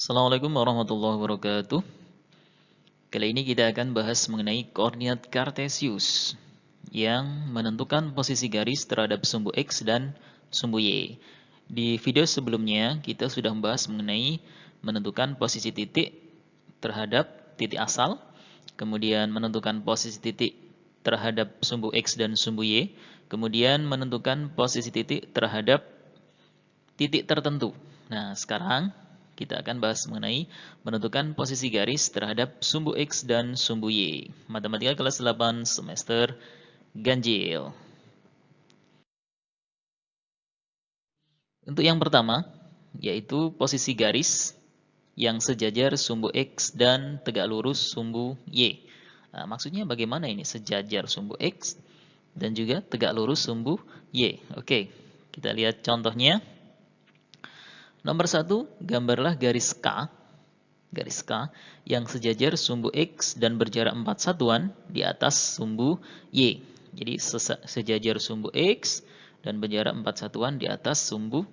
Assalamualaikum warahmatullahi wabarakatuh. Kali ini kita akan bahas mengenai koordinat kartesius yang menentukan posisi garis terhadap sumbu X dan sumbu Y. Di video sebelumnya kita sudah membahas mengenai menentukan posisi titik terhadap titik asal, kemudian menentukan posisi titik terhadap sumbu X dan sumbu Y, kemudian menentukan posisi titik terhadap titik tertentu. Nah, sekarang kita akan bahas mengenai menentukan posisi garis terhadap sumbu X dan sumbu Y. Matematika kelas 8 semester ganjil. Untuk yang pertama, yaitu posisi garis yang sejajar sumbu X dan tegak lurus sumbu Y. Nah, maksudnya bagaimana ini sejajar sumbu X dan juga tegak lurus sumbu Y? Oke, kita lihat contohnya. Nomor 1, gambarlah garis K yang sejajar sumbu X dan berjarak 4 satuan di atas sumbu Y. Jadi sejajar sumbu X dan berjarak 4 satuan di atas sumbu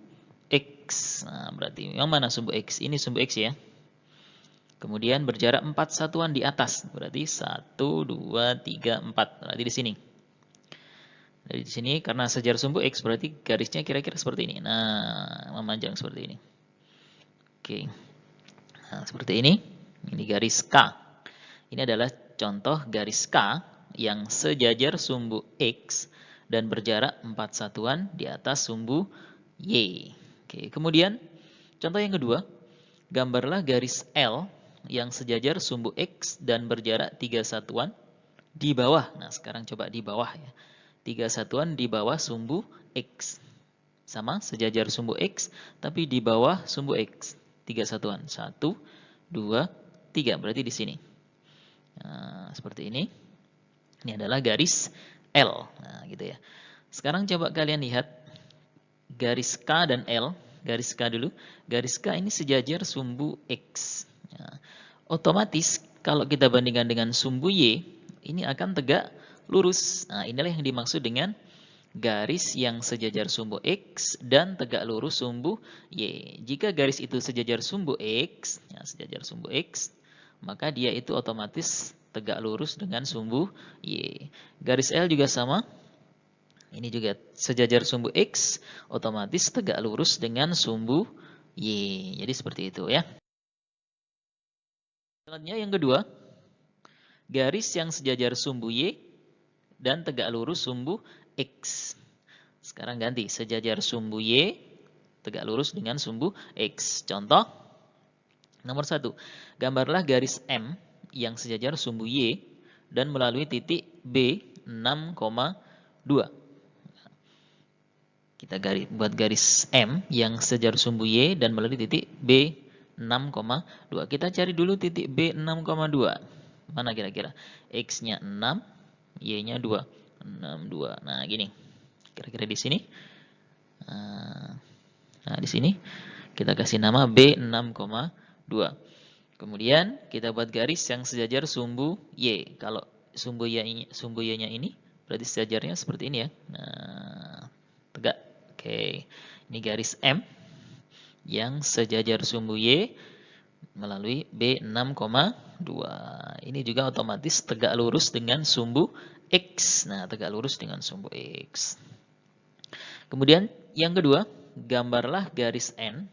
X. Nah, berarti yang mana sumbu X? Ini sumbu X ya. Kemudian berjarak 4 satuan di atas. Berarti 1, 2, 3, 4. Berarti di sini. Dari sini karena sejajar sumbu X berarti garisnya kira-kira seperti ini. Nah, memanjang seperti ini. Oke. Nah, seperti ini. Ini garis K. Ini adalah contoh garis K yang sejajar sumbu X dan berjarak 4 satuan di atas sumbu Y. Oke, kemudian contoh yang kedua, gambarlah garis L yang sejajar sumbu X dan berjarak 3 satuan di bawah. Nah, sekarang coba di bawah ya. 3 satuan di bawah sumbu X. Sama, sejajar sumbu X, tapi di bawah sumbu X. 3 satuan. 1, 2, 3. Berarti di sini. Nah, seperti ini. Ini adalah garis L. Nah, gitu ya. Sekarang coba kalian lihat garis K dan L. Garis K dulu. Garis K ini sejajar sumbu X. Nah, otomatis kalau kita bandingkan dengan sumbu Y, ini akan tegak lurus. Nah, inilah yang dimaksud dengan garis yang sejajar sumbu X dan tegak lurus sumbu Y. Jika garis itu sejajar sumbu X, ya, sejajar sumbu X, maka dia itu otomatis tegak lurus dengan sumbu Y. Garis L juga sama. Ini juga sejajar sumbu X, otomatis tegak lurus dengan sumbu Y. Jadi seperti itu ya. Selanjutnya yang kedua, garis yang sejajar sumbu Y dan tegak lurus sumbu X. Sekarang ganti, sejajar sumbu Y, tegak lurus dengan sumbu X. Contoh, nomor 1, gambarlah garis M yang sejajar sumbu Y dan melalui titik B 6,2. Kita buat garis M yang sejajar sumbu Y dan melalui titik B 6,2. Kita cari dulu titik B 6,2. Mana kira-kira? X-nya 6, Y-nya 2. 6, 2. Nah, gini. Kira-kira di sini. Nah, di sini kita kasih nama B 6,2. Kemudian kita buat garis yang sejajar sumbu Y. Kalau sumbu Y-nya ini berarti sejajarnya seperti ini ya. Nah, tegak. Oke. Ini garis M yang sejajar sumbu Y melalui B 6,2. Ini juga otomatis tegak lurus dengan sumbu X. Nah, tegak lurus dengan sumbu X. Kemudian yang kedua, gambarlah garis N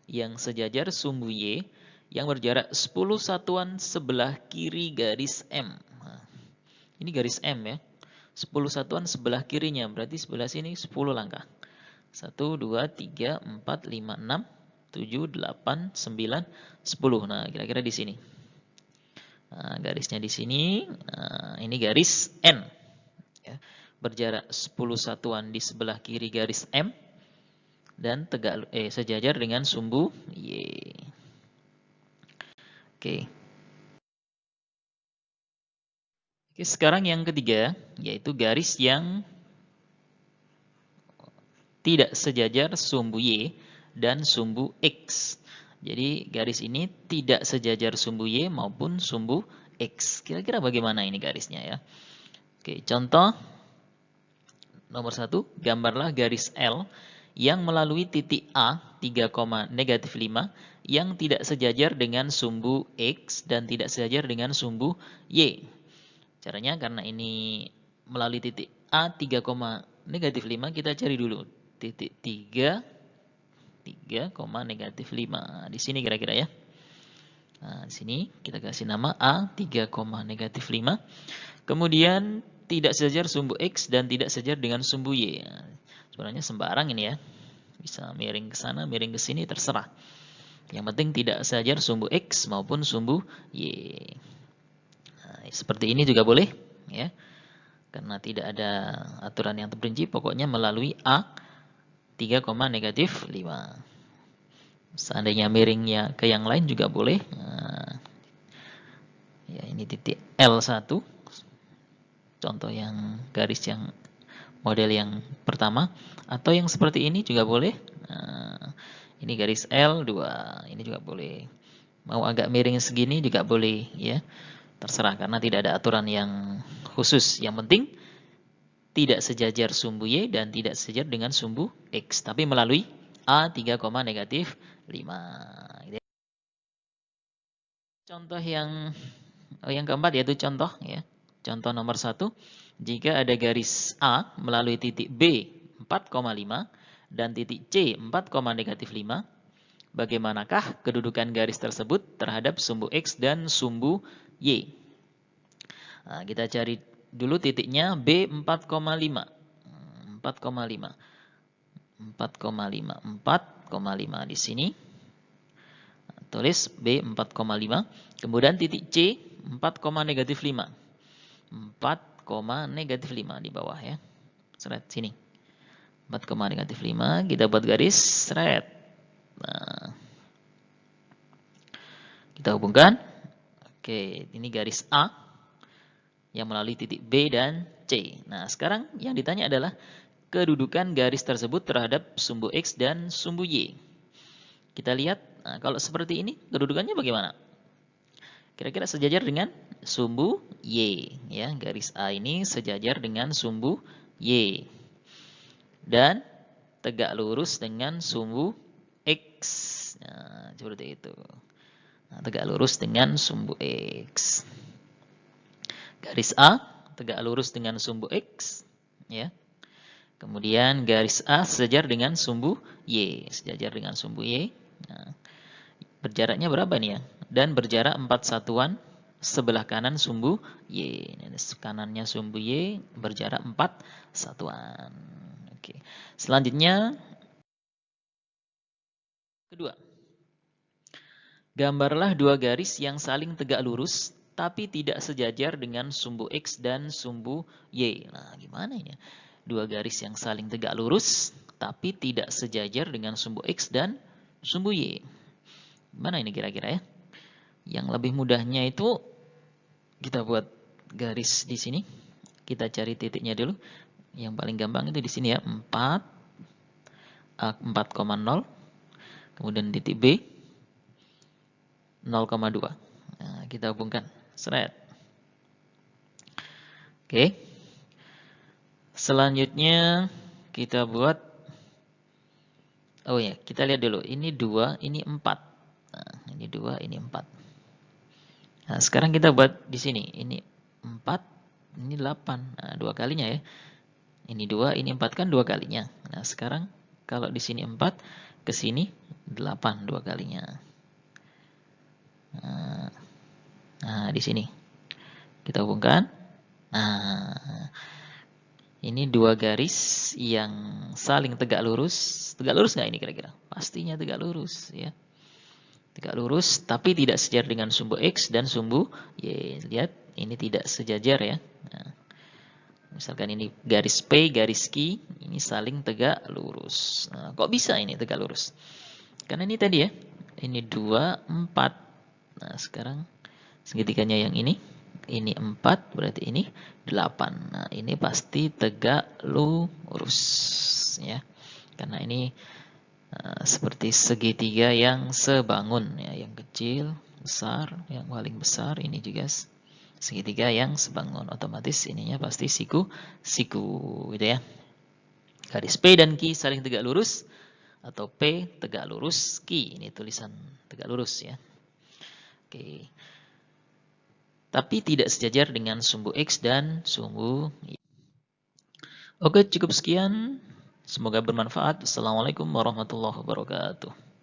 yang sejajar sumbu Y yang berjarak 10 satuan sebelah kiri garis M. Nah, ini garis M ya. 10 satuan sebelah kirinya, berarti sebelah sini 10 langkah. 1, 2, 3, 4, 5, 6, 7, 8, 9, 10. Nah, kira-kira di sini. Nah, garisnya di sini. Nah, ini garis N. Ya. Berjarak 10 satuan di sebelah kiri garis M dan sejajar dengan sumbu Y. Oke. Oke, sekarang yang ketiga, yaitu garis yang tidak sejajar sumbu Y dan sumbu X. Jadi garis ini tidak sejajar sumbu Y maupun sumbu X. Kira-kira bagaimana ini garisnya ya? Oke, contoh nomor 1, gambarlah garis L yang melalui titik A 3,-5 yang tidak sejajar dengan sumbu X dan tidak sejajar dengan sumbu Y. Caranya karena ini melalui titik A 3,-5, kita cari dulu titik 3,-5. Di sini kira-kira ya. Nah, di sini kita kasih nama A 3,-5. Kemudian tidak sejajar sumbu X dan tidak sejajar dengan sumbu Y. Nah, sebenarnya sembarang ini ya. Bisa miring ke sana, miring ke sini, terserah. Yang penting tidak sejajar sumbu X maupun sumbu Y. Nah, seperti ini juga boleh, ya. Karena tidak ada aturan yang terperinci, pokoknya melalui A 3,-5. Seandainya miringnya ke yang lain juga boleh. Nah, ya ini titik L1. Contoh yang garis yang model yang pertama. Atau yang seperti ini juga boleh. Nah, ini garis L2. Ini juga boleh. Mau agak miring segini juga boleh, ya. Terserah karena tidak ada aturan yang khusus. Yang penting tidak sejajar sumbu Y dan tidak sejajar dengan sumbu X. Tapi melalui A 3,-5. Contoh yang keempat yaitu contoh ya. Contoh nomor 1. Jika ada garis A melalui titik B 4,5 dan titik C 4,-5, bagaimanakah kedudukan garis tersebut terhadap sumbu X dan sumbu Y? Nah, kita cari dulu titiknya B 4,5. 4,5. 4,5 di sini. Tulis B 4,5. Kemudian titik C 4,-5. 4,-5 di bawah ya. Seret sini. 4,-5 kita buat garis seret. Nah, kita hubungkan. Oke, ini garis A yang melalui titik B dan C. Nah, sekarang yang ditanya adalah kedudukan garis tersebut terhadap sumbu X dan sumbu Y. Kita lihat, nah, kalau seperti ini kedudukannya bagaimana? Kira-kira sejajar dengan sumbu Y. Ya, garis A ini sejajar dengan sumbu Y. Dan tegak lurus dengan sumbu X. Nah, seperti itu. Nah, tegak lurus dengan sumbu X. Garis A tegak lurus dengan sumbu X. Ya. Kemudian garis A sejajar dengan sumbu Y. Sejajar dengan sumbu Y. Nah, berjaraknya berapa nih ya? Dan berjarak 4 satuan sebelah kanan sumbu Y. Kanannya sumbu Y berjarak 4 satuan. Oke. Selanjutnya, kedua. Gambarlah dua garis yang saling tegak lurus tapi tidak sejajar dengan sumbu X dan sumbu Y. Nah, gimana ini? Dua garis yang saling tegak lurus tapi tidak sejajar dengan sumbu X dan sumbu Y. Gimana ini kira-kira ya? Yang lebih mudahnya itu kita buat garis di sini. Kita cari titiknya dulu. Yang paling gampang itu di sini ya, 4,0. Kemudian titik B 0,2. Nah, kita hubungkan. Seret. Oke. Selanjutnya kita buat, oh ya, kita lihat dulu. Ini 2, ini 4. Nah, ini 2, ini 4. Nah, sekarang kita buat di sini. Ini 4, ini 8. Nah, 2 kalinya ya. Ini 2, ini 4 kan 2 kalinya. Nah, sekarang kalau di sini 4, ke sini 8 2 kalinya. Nah, di sini kita hubungkan. Nah, ini dua garis yang saling tegak lurus. Tegak lurus nggak ini kira-kira? Pastinya tegak lurus ya. Tegak lurus tapi tidak sejajar dengan sumbu X dan sumbu Y. Lihat, ini tidak sejajar ya. Nah, misalkan ini garis P, garis Q, ini saling tegak lurus. Nah, kok bisa ini tegak lurus? Karena ini tadi ya, ini 2, 4. Nah, sekarang segitiganya yang ini 4, berarti ini 8. Nah, ini pasti tegak lurus ya. Karena ini seperti segitiga yang sebangun ya, yang kecil, besar, yang paling besar ini juga segitiga yang sebangun. Otomatis ininya pasti siku gitu ya. Garis P dan Q saling tegak lurus, atau P tegak lurus Q. Ini tulisan tegak lurus ya. Oke. Tapi tidak sejajar dengan sumbu X dan sumbu Y. Oke, cukup sekian. Semoga bermanfaat. Assalamualaikum warahmatullahi wabarakatuh.